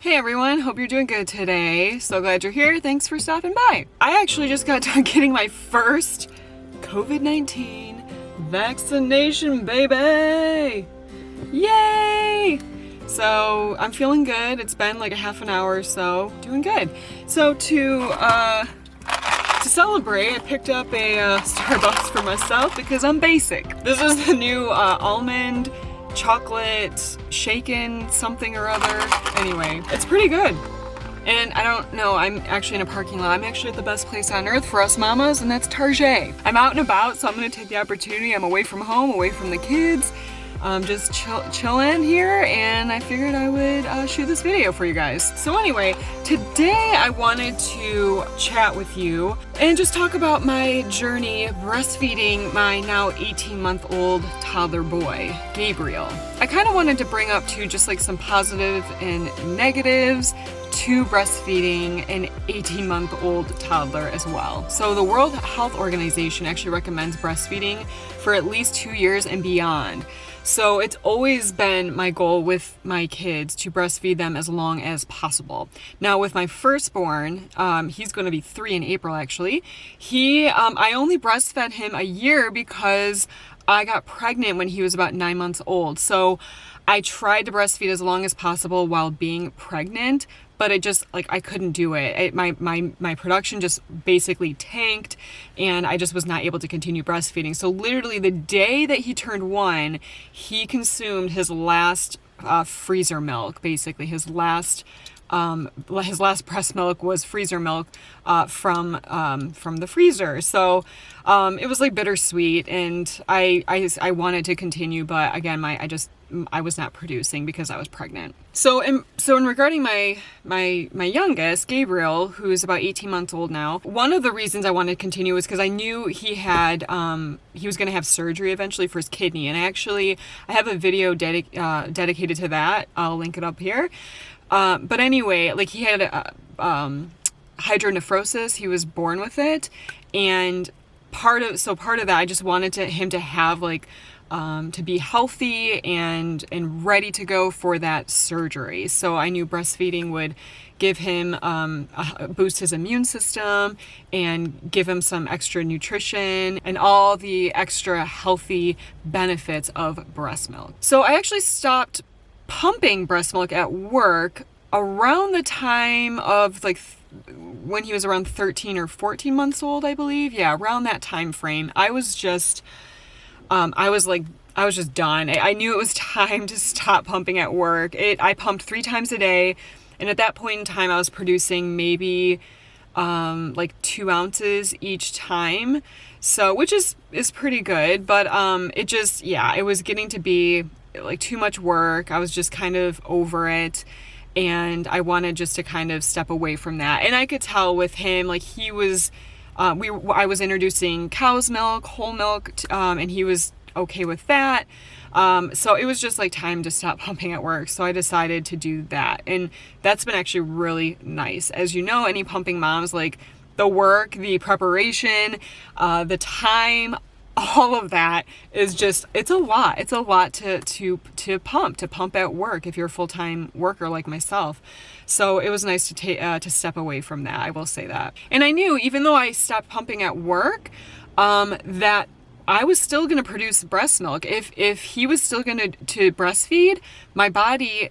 Hey everyone, hope you're doing good today. So glad you're here. Thanks for stopping by. I actually just got done getting my first COVID-19 vaccination, baby! Yay! So I'm feeling good. It's been like a half an hour or so. Doing good. So to celebrate, I picked up a Starbucks for myself because I'm basic. This is the new almond chocolate shaken something or other. Anyway, it's pretty good. And I don't know, I'm actually in a parking lot. I'm actually at the best place on earth for us mamas, and that's Target. I'm out and about, so I'm gonna take the opportunity. I'm away from home, away from the kids. Just chilling here, and I figured I would shoot this video for you guys. So anyway, today I wanted to chat with you and just talk about my journey breastfeeding my now 18-month-old toddler boy, Gabriel. I kind of wanted to bring up too just like some positive and negatives to breastfeeding an 18-month-old toddler as well. So the World Health Organization actually recommends breastfeeding for at least 2 years and beyond. So it's always been my goal with my kids to breastfeed them as long as possible. Now with my firstborn, he's going to be 3 in April actually. I only breastfed him a year because I got pregnant when he was about 9 months old. So I tried to breastfeed as long as possible while being pregnant, but it just, like, I couldn't do it. My production just basically tanked, and I just was not able to continue breastfeeding. So literally the day that he turned 1, he consumed his last freezer milk, basically. His last breast milk was freezer milk from the freezer. So it was like bittersweet, and I wanted to continue, but again, I was not producing because I was pregnant. So in regarding my youngest, Gabriel, who's about 18 months old now, one of the reasons I wanted to continue was because I knew he was going to have surgery eventually for his kidney, and I have a video dedicated to that. I'll link it up here. But anyway, like, he had hydronephrosis. He was born with it, and part of that, I just wanted him to have like to be healthy and ready to go for that surgery. So I knew breastfeeding would give him boost his immune system and give him some extra nutrition and all the extra healthy benefits of breast milk. So I actually stopped pumping breast milk at work around the time of like when he was around 13 or 14 months old, I believe. Yeah, around that time frame. I was just done. I knew it was time to stop pumping at work. I pumped 3 times a day, and at that point in time I was producing maybe like 2 ounces each time. So, which is pretty good, but it was getting to be like too much work. I was just kind of over it, and I wanted just to kind of step away from that. And I could tell with him, like, he was I was introducing cow's milk, whole milk, and he was okay with that. So it was just like time to stop pumping at work. So I decided to do that, and that's been actually really nice. As you know, any pumping moms, like, the work, the preparation, the time, all of that is just, it's a lot. It's a lot to pump at work if you're a full-time worker like myself. So it was nice to step away from that, I will say that. And I knew, even though I stopped pumping at work, that I was still going to produce breast milk. If he was still going to breastfeed, my body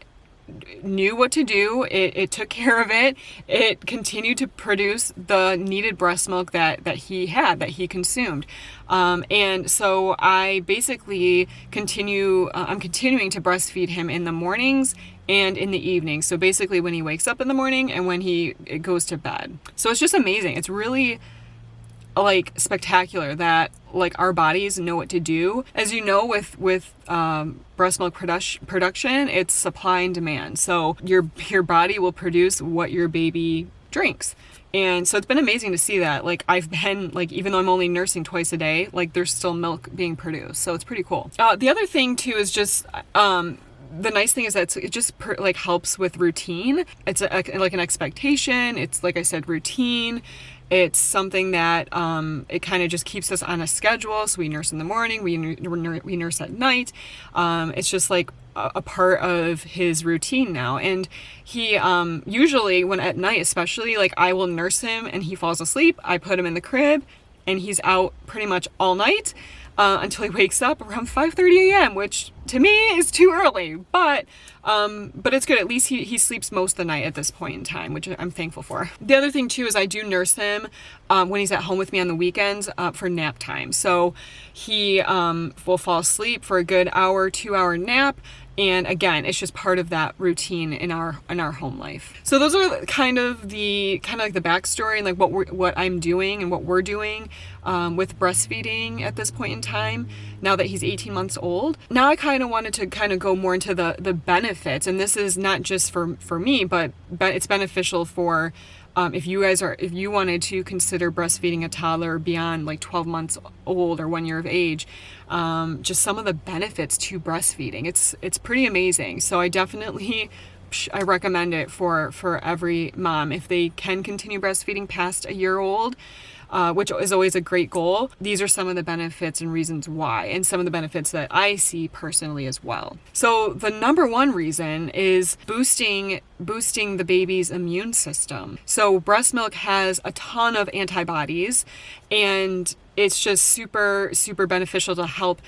knew what to do. It took care of it. It continued to produce the needed breast milk that he consumed. And so I basically I'm continuing to breastfeed him in the mornings and in the evening. So basically when he wakes up in the morning and when he goes to bed. So it's just amazing. It's really like spectacular that like our bodies know what to do. As you know, with breast milk production, it's supply and demand. So your body will produce what your baby drinks. And so it's been amazing to see that. Like, I've been, like, even though I'm only nursing twice a day, like, there's still milk being produced. So it's pretty cool. The other thing too is just the nice thing is that it just like helps with routine. It's like an expectation. It's, like I said, routine. It's something that it kind of just keeps us on a schedule. So we nurse in the morning, we nurse at night. It's just like a part of his routine now. And he usually, when at night especially, like I will nurse him and he falls asleep. I put him in the crib and he's out pretty much all night until he wakes up around 5:30 a.m., which to me is too early, but it's good. At least he sleeps most of the night at this point in time, which I'm thankful for. The other thing too is I do nurse him when he's at home with me on the weekends for nap time. So he will fall asleep for a good hour, 2-hour nap. And again, it's just part of that routine in our home life. So those are kind of like the backstory and like what I'm doing and what we're doing with breastfeeding at this point in time. Now that he's 18 months old, now I kind of wanted to kind of go more into the benefits, and this is not just for me, but it's beneficial for if you wanted to consider breastfeeding a toddler beyond like 12 months old or 1 year of age. Just some of the benefits to breastfeeding. It's pretty amazing. So I recommend it for every mom if they can continue breastfeeding past a year old, which is always a great goal. These are some of the benefits and reasons why, and some of the benefits that I see personally as well. So the number one reason is boosting the baby's immune system. So breast milk has a ton of antibodies, and it's just super, super beneficial to help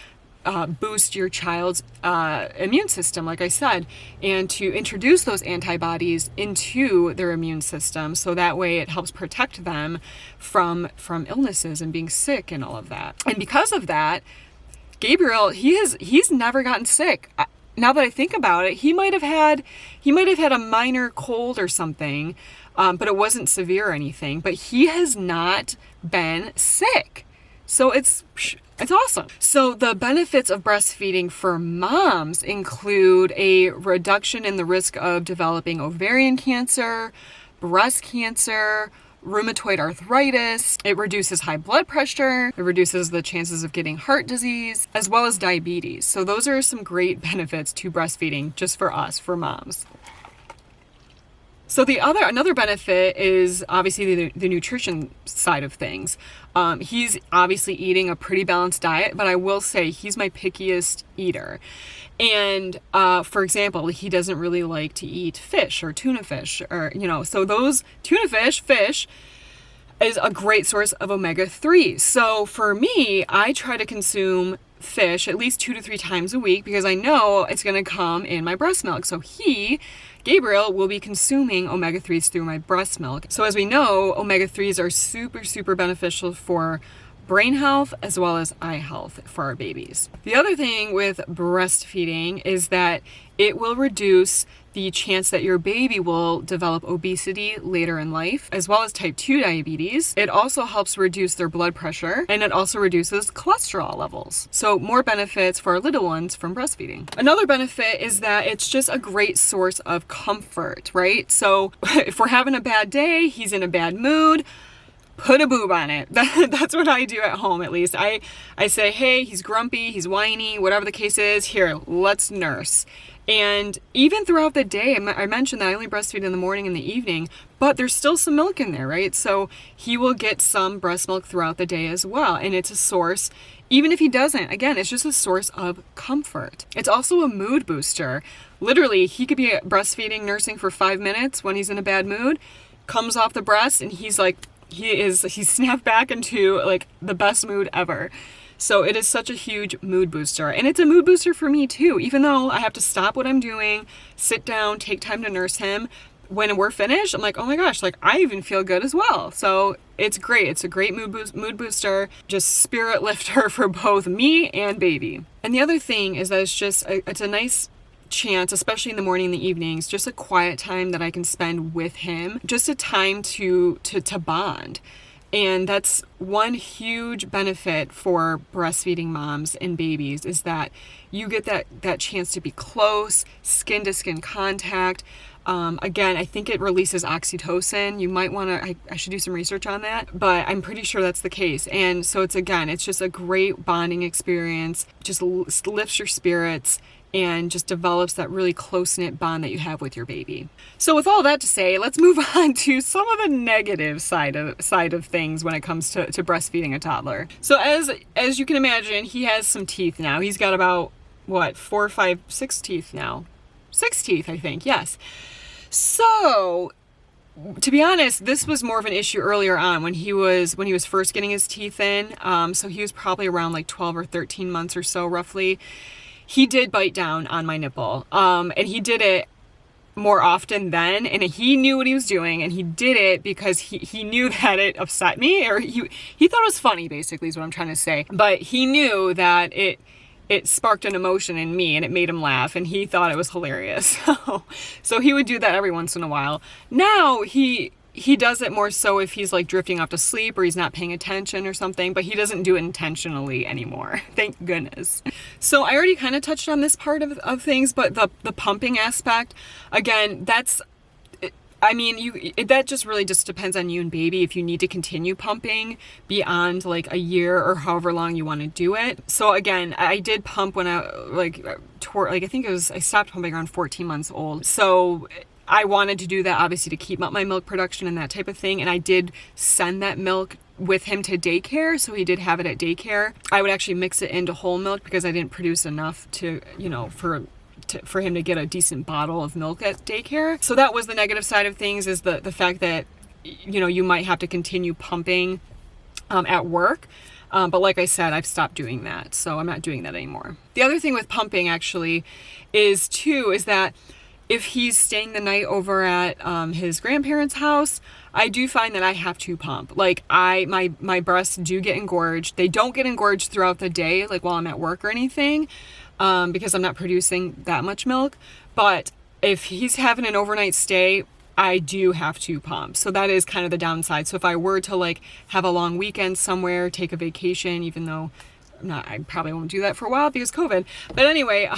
boost your child's immune system, like I said, and to introduce those antibodies into their immune system, so that way it helps protect them from illnesses and being sick and all of that. And because of that, Gabriel, he's never gotten sick. Now that I think about it, he might have had a minor cold or something, but it wasn't severe or anything. But he has not been sick, so it's awesome. So the benefits of breastfeeding for moms include a reduction in the risk of developing ovarian cancer, breast cancer, rheumatoid arthritis. It reduces high blood pressure. It reduces the chances of getting heart disease, as well as diabetes. So those are some great benefits to breastfeeding just for us, for moms. So another benefit is obviously the nutrition side of things. He's obviously eating a pretty balanced diet, but I will say he's my pickiest eater. And for example, he doesn't really like to eat fish or tuna fish, or so those tuna fish is a great source of omega-3. So for me, I try to consume fish at least 2 to 3 times a week because I know it's going to come in my breast milk. So Gabriel will be consuming omega-3s through my breast milk. So as we know, omega-3s are super, super beneficial for brain health as well as eye health for our babies. The other thing with breastfeeding is that it will reduce the chance that your baby will develop obesity later in life, as well as type 2 diabetes. It also helps reduce their blood pressure, and it also reduces cholesterol levels. So more benefits for our little ones from breastfeeding. Another benefit is that it's just a great source of comfort, right? So if we're having a bad day, he's in a bad mood, put a boob on it. That's what I do at home, at least. I say, hey, he's grumpy, he's whiny, whatever the case is, here, let's nurse. And even throughout the day, I mentioned that I only breastfeed in the morning and the evening, but there's still some milk in there, right? So he will get some breast milk throughout the day as well. And it's a source, even if he doesn't, again, it's just a source of comfort. It's also a mood booster. Literally, he could be breastfeeding, nursing for 5 minutes when he's in a bad mood, comes off the breast, and he's snapped back into like the best mood ever. So it is such a huge mood booster, and it's a mood booster for me too, even though I have to stop what I'm doing, sit down, take time to nurse him. When we're finished, I'm like, oh my gosh, like I even feel good as well. So it's great. It's a great mood booster, just spirit lifter for both me and baby. And the other thing is that it's a nice chance, especially in the morning and the evenings, just a quiet time that I can spend with him, just a time to bond. And that's one huge benefit for breastfeeding moms and babies, is that you get that chance to be close, skin to skin contact. Again, I think it releases oxytocin. You might want to, I should do some research on that, but I'm pretty sure that's the case. And so it's just a great bonding experience, just lifts your spirits. and just develops that really close-knit bond that you have with your baby. So with all that to say, let's move on to some of the negative side of things when it comes to breastfeeding a toddler. So as you can imagine, he has some teeth now. He's got about, what, 4, 5, 6 teeth now. 6 teeth, I think, yes. So to be honest, this was more of an issue earlier on when he was first getting his teeth in. So he was probably around like 12 or 13 months or so, roughly. He did bite down on my nipple, and he did it more often then, and he knew what he was doing, and he did it because he knew that it upset me, or he thought it was funny, basically, is what I'm trying to say. But he knew that it sparked an emotion in me, and it made him laugh, and he thought it was hilarious. So he would do that every once in a while. Now he does it more so if he's like drifting off to sleep or he's not paying attention or something, but he doesn't do it intentionally anymore. Thank goodness. So I already kind of touched on this part of things, but the pumping aspect, again, that just really just depends on you and baby if you need to continue pumping beyond like a year or however long you want to do it. So again, I did pump when I stopped pumping around 14 months old. So I wanted to do that obviously to keep up my milk production and that type of thing. And I did send that milk with him to daycare. So he did have it at daycare. I would actually mix it into whole milk because I didn't produce enough to, for him to get a decent bottle of milk at daycare. So that was the negative side of things, is the fact that, you might have to continue pumping at work. But like I said, I've stopped doing that. So I'm not doing that anymore. The other thing with pumping actually is that if he's staying the night over at his grandparents' house, I do find that I have to pump. Like my breasts do get engorged. They don't get engorged throughout the day, like while I'm at work or anything, because I'm not producing that much milk. But if he's having an overnight stay, I do have to pump. So that is kind of the downside. So if I were to like have a long weekend somewhere, take a vacation, even though I probably won't do that for a while because COVID. But anyway,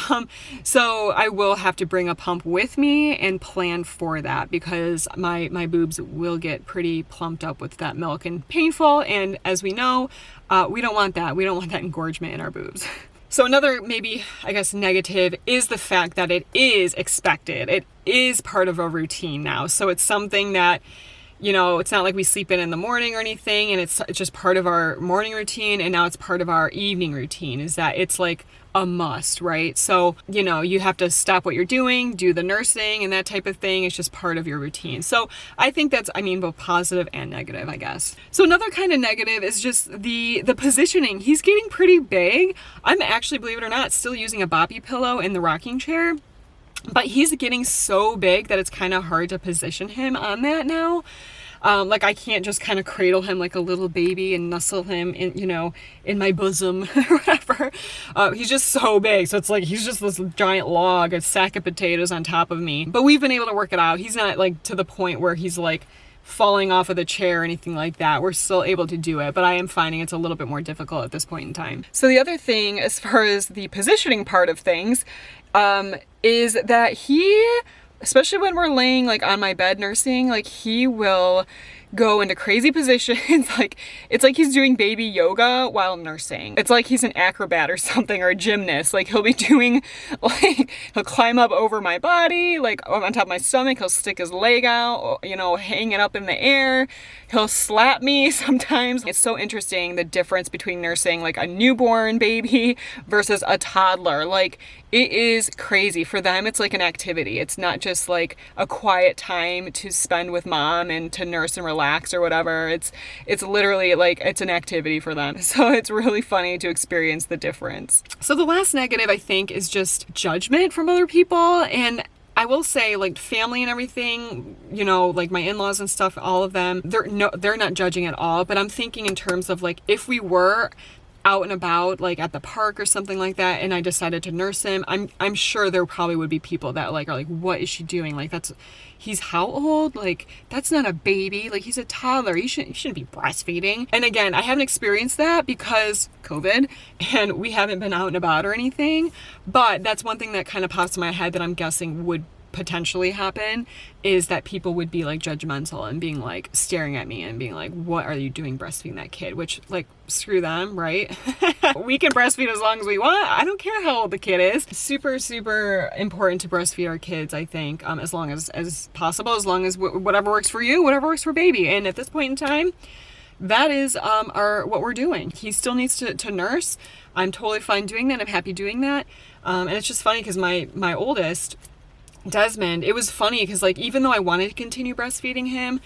so I will have to bring a pump with me and plan for that, because my boobs will get pretty plumped up with that milk and painful. And as we know, we don't want that. We don't want that engorgement in our boobs. So another maybe, I guess, negative is the fact that it is expected. It is part of a routine now. So it's something that, it's not like we sleep in the morning or anything, and it's just part of our morning routine, and now it's part of our evening routine, is that it's like a must, right? So, you have to stop what you're doing, do the nursing and that type of thing. It's just part of your routine. So I think that's, both positive and negative, I guess. So another kind of negative is just the positioning. He's getting pretty big. I'm actually, believe it or not, still using a boppy pillow in the rocking chair. But he's getting so big that it's kind of hard to position him on that now. Like I can't just kind of cradle him like a little baby and nestle him in my bosom or whatever. He's just so big. So it's like he's just this giant log, a sack of potatoes on top of me. But we've been able to work it out. He's not like to the point where he's like falling off of the chair or anything like that. We're still able to do it, but I am finding it's a little bit more difficult at this point in time. So the other thing, as far as the positioning part of things, is that he, especially when we're laying like on my bed nursing, like he will go into crazy positions. Like it's like he's doing baby yoga while nursing. It's like he's an acrobat or something, or a gymnast. Like he'll be doing, like he'll climb up over my body, like on top of my stomach. He'll stick his leg out, hang it up in the air. He'll slap me sometimes. It's so interesting, the difference between nursing like a newborn baby versus a toddler. Like it is crazy. For them, it's like an activity. It's not just like a quiet time to spend with mom and to nurse and relax or whatever. It's literally like it's an activity for them. So it's really funny to experience the difference. So the last negative, I think, is just judgment from other people. And I will say, like, family and everything, like my in-laws and stuff, all of them, they're not judging at all. But I'm thinking in terms of like, if we were out and about, like at the park or something like that, and I decided to nurse him, I'm sure there probably would be people that like are like, what is she doing? Like he's how old? Like that's not a baby. Like he's a toddler. You shouldn't be breastfeeding. And again, I haven't experienced that because COVID, and we haven't been out and about or anything. But that's one thing that kind of pops in my head that I'm guessing would potentially happen is that people would be like judgmental and being like staring at me and being like, what are you doing breastfeeding that kid? Which, like, screw them, right? We can breastfeed as long as we want. I don't care how old the kid is. Super, super important to breastfeed our kids, I think, as long as possible, as long as whatever works for you, whatever works for baby. And at this point in time, that is what we're doing. He still needs to nurse. I'm totally fine doing that. I'm happy doing that. And it's just funny because my oldest, Desmond, it was funny because, like, even though I wanted to continue breastfeeding him,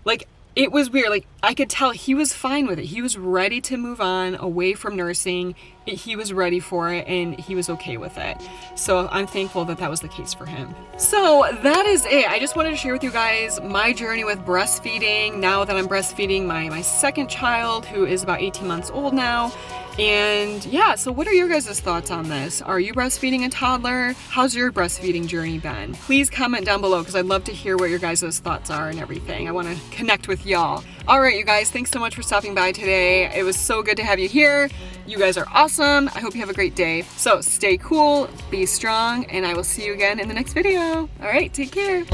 like, it was weird. Like, I could tell he was fine with it. He was ready to move on away from nursing. He was ready for it and he was okay with it. So I'm thankful that that was the case for him. So that is it. I just wanted to share with you guys my journey with breastfeeding now that I'm breastfeeding my second child, who is about 18 months old now. And yeah, so what are your guys' thoughts on this? Are you breastfeeding a toddler? How's your breastfeeding journey been? Please comment down below because I'd love to hear what your guys' thoughts are and everything. I want to connect with y'all. All right, you guys, thanks so much for stopping by today. It was so good to have you here. You guys are awesome. I hope you have a great day. So stay cool, be strong, and I will see you again in the next video. All right, take care.